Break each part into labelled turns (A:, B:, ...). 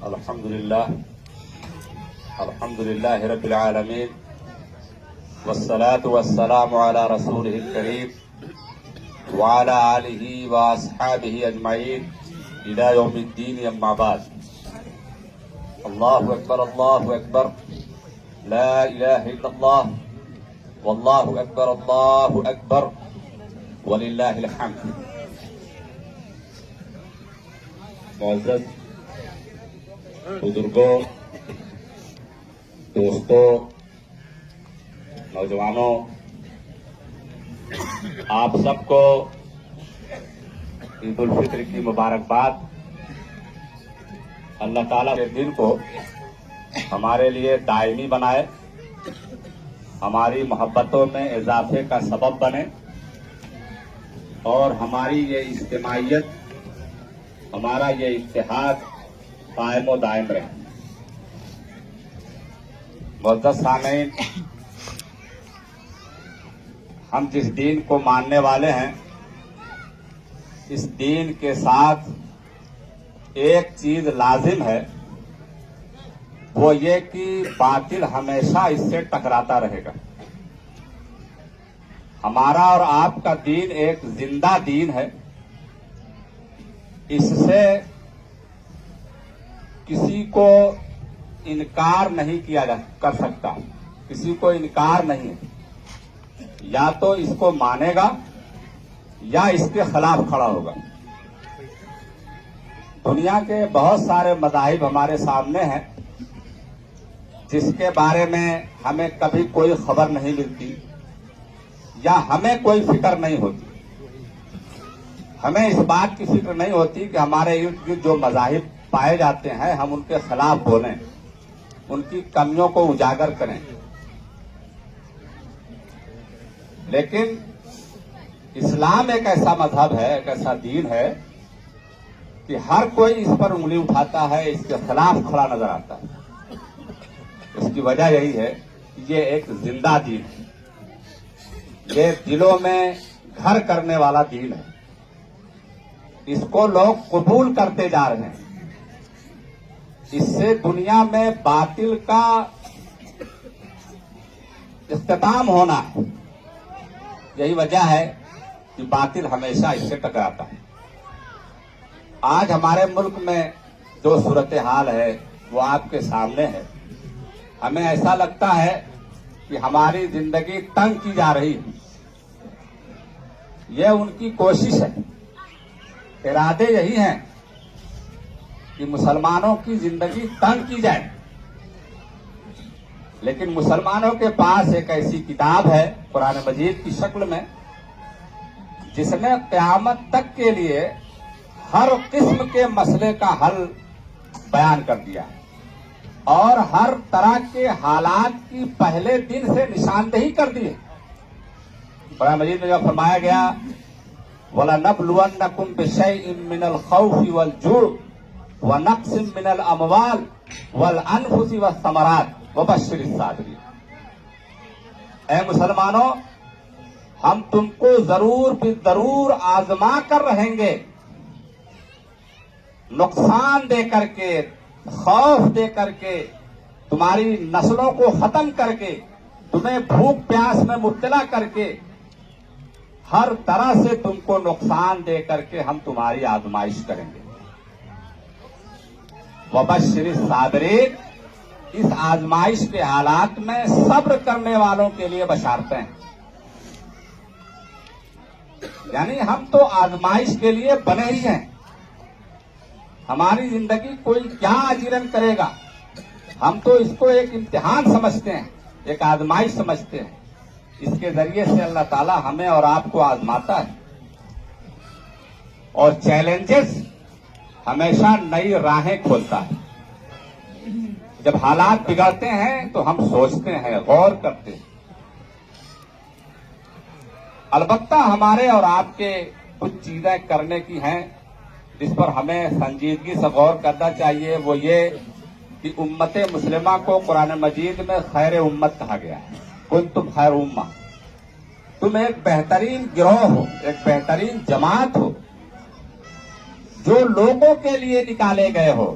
A: الحمد للہ رب العالمین والصلاة والسلام على رسوله الكريم وعلى آلہ واصحابہ اجمعین الى یوم الدین اما بعد. اللہ اکبر لا الہ الا اللہ واللہ اکبر وللہ الحمد. معزز بزرگوں، دوستوں، نوجوانوں، آپ سب کو عید الفطر کی مبارکباد. اللہ تعالیٰ کے دن کو ہمارے لیے دائمی بنائے، ہماری محبتوں میں اضافے کا سبب بنے اور ہماری یہ اجتماعیت، ہمارا یہ اتحاد قائم و دائم رہے. معزز سامعین، ہم جس دین کو ماننے والے ہیں، اس دین کے ساتھ ایک چیز لازم ہے، وہ یہ کہ باطل ہمیشہ اس سے ٹکراتا رہے گا. ہمارا اور آپ کا دین ایک زندہ دین ہے. اس سے کسی کو انکار نہیں کیا کر سکتا، کسی کو انکار نہیں ہے. یا تو اس کو مانے گا یا اس کے خلاف کھڑا ہوگا. دنیا کے بہت سارے مذاہب ہمارے سامنے ہیں جس کے بارے میں ہمیں کبھی کوئی خبر نہیں ملتی یا ہمیں کوئی فکر نہیں ہوتی. ہمیں اس بات کی فکر نہیں ہوتی کہ ہمارے ارد گرد جو مذاہب پائے جاتے ہیں ہم ان کے خلاف بولیں، ان کی کمیوں کو اجاگر کریں. لیکن اسلام ایک ایسا مذہب ہے، ایک ایسا دین ہے کہ ہر کوئی اس پر انگلی اٹھاتا ہے، اس کے خلاف کھڑا نظر آتا ہے. اس کی وجہ یہی ہے کہ یہ ایک زندہ دین ہے، یہ دلوں میں گھر کرنے والا دین ہے. اس کو لوگ قبول کرتے جا رہے ہیں. اس سے دنیا میں باطل کا اختتام ہونا ہے. یہی وجہ ہے کہ باطل ہمیشہ اس سے ٹکراتا ہے. آج ہمارے ملک میں جو صورتحال ہے وہ آپ کے سامنے ہے. ہمیں ایسا لگتا ہے کہ ہماری زندگی تنگ کی جا رہی ہے. یہ ان کی کوشش ہے، ارادے یہی ہیں کہ مسلمانوں کی زندگی تنگ کی جائے. لیکن مسلمانوں کے پاس ایک ایسی کتاب ہے قرآن مجید کی شکل میں جس نے قیامت تک کے لیے ہر قسم کے مسئلے کا حل بیان کر دیا ہے اور ہر طرح کے حالات کی پہلے دن سے نشاندہی کر دی ہے. قرآن مجید میں جو فرمایا گیا وَلَنَبْلُوَنَّكُمْ بِشَيْءٍ مِّنَ الْخَوْفِ وَالْجُوعِ وَنَقْصٍ مِّنَ الْأَمْوَالِ وَالْأَنفُسِ وَالثَّمَرَاتِ وَبَشِّرِ الصَّابِرِينَ. اے مسلمانوں، ہم تم کو ضرور آزما کر رہیں گے، نقصان دے کر کے، خوف دے کر کے، تمہاری نسلوں کو ختم کر کے، تمہیں بھوک پیاس میں مبتلا کر کے، ہر طرح سے تم کو نقصان دے کر کے ہم تمہاری آزمائش کریں گے. وبشر الصابرین، اس آزمائش کے حالات میں صبر کرنے والوں کے لیے بشارتیں ہیں. یعنی ہم تو آزمائش کے لیے بنے ہی ہیں. ہماری زندگی کوئی کیا اجرن کرے گا، ہم تو اس کو ایک امتحان سمجھتے ہیں، ایک آزمائش سمجھتے ہیں. اس کے ذریعے سے اللہ تعالیٰ ہمیں اور آپ کو آزماتا ہے. اور چیلنجز ہمیشہ نئی راہیں کھولتا ہے. جب حالات بگڑتے ہیں تو ہم سوچتے ہیں، غور کرتے ہیں. البتہ ہمارے اور آپ کے کچھ چیزیں کرنے کی ہیں جس پر ہمیں سنجیدگی سے غور کرنا چاہیے. وہ یہ کہ امت مسلمہ کو قرآن مجید میں خیر امت کہا گیا ہے. کنتم خیر امہ، تم ایک بہترین گروہ ہو، ایک بہترین جماعت ہو جو لوگوں کے لیے نکالے گئے ہو،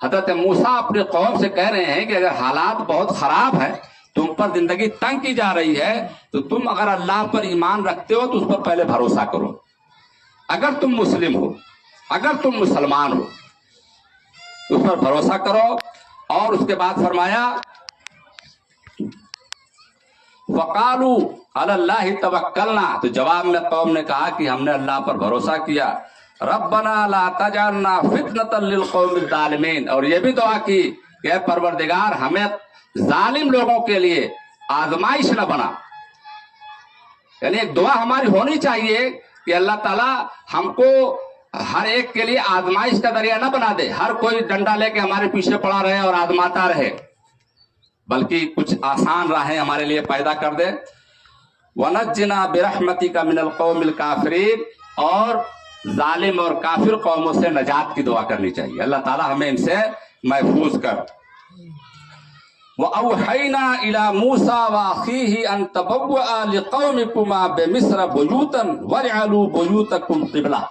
A: حضرت موسیٰ اپنے قوم سے کہہ رہے ہیں کہ اگر حالات بہت خراب ہیں، تم پر زندگی تنگ کی جا رہی ہے، تو تم اگر اللہ پر ایمان رکھتے ہو تو اس پر پہلے بھروسہ کرو. اگر تم مسلم ہو، اگر تم مسلمان ہو، اس پر بھروسہ کرو. اور اس کے بعد فرمایا وقالوا علی اللہ توکلنا، تو جواب میں قوم نے کہا کہ ہم نے اللہ پر بھروسہ کیا. ربنا لا تجعلنا فتنة للقوم الظالمین، اور یہ بھی دعا کی کہ اے پروردگار ہمیں ظالم لوگوں کے لیے آزمائش نہ بنا. یعنی ایک دعا ہماری ہونی چاہیے کہ اللہ تعالیٰ ہم کو ہر ایک کے لیے آزمائش کا ذریعہ نہ بنا دے، ہر کوئی ڈنڈا لے کے ہمارے پیچھے پڑا رہے اور آزماتا رہے، بلکہ کچھ آسان راہیں ہمارے لیے پیدا کر دے. وَنَجِّنَا بِرَحْمَتِكَ مِنَ الْقَوْمِ الْكَافِرِينَ، اور ظالم اور کافر قوموں سے نجات کی دعا کرنی چاہیے. اللہ تعالیٰ ہمیں ان سے محفوظ کر. وَأَوْحَيْنَا إِلَى مُوسَىٰ وَأَخِيهِ أَن تَبَوَّآ لِقَوْمِكُمَا بِمِصْرَ بُيُوتًا وَاجْعَلُوا بُيُوتَكُمْ قِبْلَةً.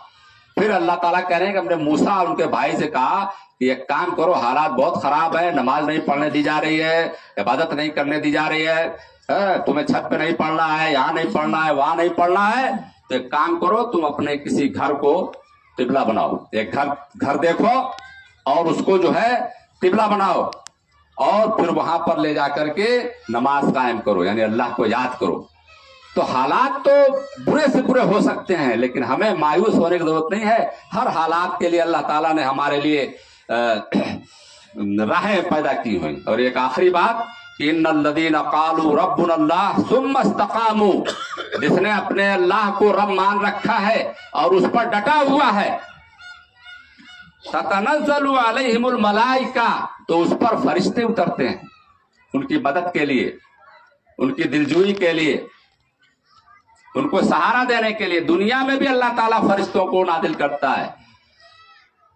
A: پھر اللہ تعالیٰ کہہ رہے ہیں کہ ہم نے موسیٰ اور ان کے بھائی سے کہا کہ ایک کام کرو، حالات بہت خراب ہے، نماز نہیں پڑھنے دی جا رہی ہے، عبادت نہیں کرنے دی جا رہی ہے، تمہیں چھت پہ نہیں پڑھنا ہے، یہاں نہیں پڑھنا ہے، وہاں نہیں پڑھنا ہے، تو ایک کام کرو، تم اپنے کسی گھر کو قبلہ بناؤ. ایک گھر دیکھو اور اس کو جو ہے قبلہ بناؤ، اور پھر وہاں پر لے جا کر کے نماز قائم کرو، یعنی اللہ کو یاد کرو. تو حالات تو برے سے برے ہو سکتے ہیں، لیکن ہمیں مایوس ہونے کی ضرورت نہیں ہے. ہر حالات کے لیے اللہ تعالیٰ نے ہمارے لیے راہیں پیدا کی ہوئی. اور ایک آخری بات کہ ان الذین قالوا ربنا اللہ ثم استقاموا، جس نے اپنے اللہ کو رب مان رکھا ہے اور اس پر ڈٹا ہوا ہے، تتنزل علیہم الملائکہ، تو اس پر فرشتے اترتے ہیں ان کی مدد کے لیے، ان کی دلجوئی کے لیے، ان کو سہارا دینے کے لیے. دنیا میں بھی اللہ تعالیٰ فرشتوں کو نازل کرتا ہے.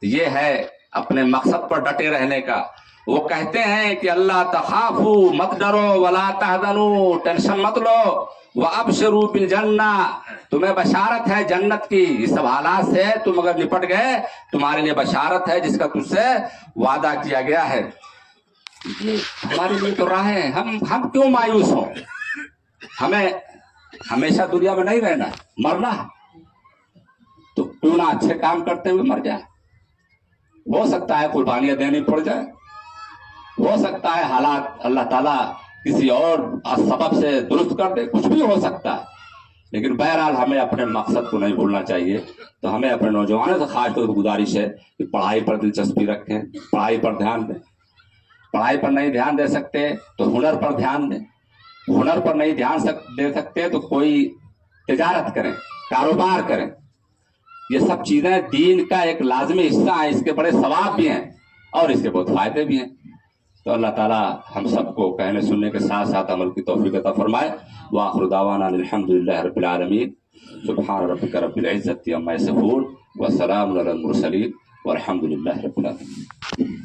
A: یہ ہے اپنے مقصد پر ڈٹے رہنے کا. وہ کہتے ہیں کہ اللہ تخافوا، مت ڈرو، ولا تحزنوا، ٹینشن مت لو، وابشروا بالجنہ، تمہیں بشارت ہے جنت کی. یہ سب حالات سے تم اگر نپٹ گئے، تمہارے لیے بشارت ہے جس کا تم سے وعدہ کیا گیا ہے. یہ ہمارے لیے تو راہیں. ہم کیوں مایوس ہوں؟ ہمیں ہمیشہ دنیا میں نہیں رہنا، مرنا ہے، تو کیوں نہ اچھے کام کرتے ہوئے مر جائے. ہو سکتا ہے قربانیاں دینی پڑ جائے، ہو سکتا ہے حالات اللہ تعالیٰ کسی اور سبب سے درست کر دے، کچھ بھی ہو سکتا ہے. لیکن بہرحال ہمیں اپنے مقصد کو نہیں بھولنا چاہیے. تو ہمیں اپنے نوجوانوں سے خاص طور پر گزارش ہے کہ پڑھائی پر دلچسپی رکھیں، پڑھائی پر دھیان دیں. پڑھائی پر نہیں دھیان دے سکتے تو ہنر پر دھیان دیں. ہنر پر نہیں دھیان دے سکتے تو کوئی تجارت کریں، کاروبار کریں. یہ سب چیزیں دین کا ایک لازمی حصہ ہیں. اس کے بڑے ثواب بھی ہیں اور اس کے بہت فائدے بھی ہیں. تو اللہ تعالیٰ ہم سب کو کہنے سننے کے ساتھ ساتھ عمل کی توفیق عطا فرمائے. وآخر دعوانا الحمدللہ رب العالمین. سبحان ربک رب العزة عما یصفون، وسلام علی المرسلین، والحمدللہ رب العالمین.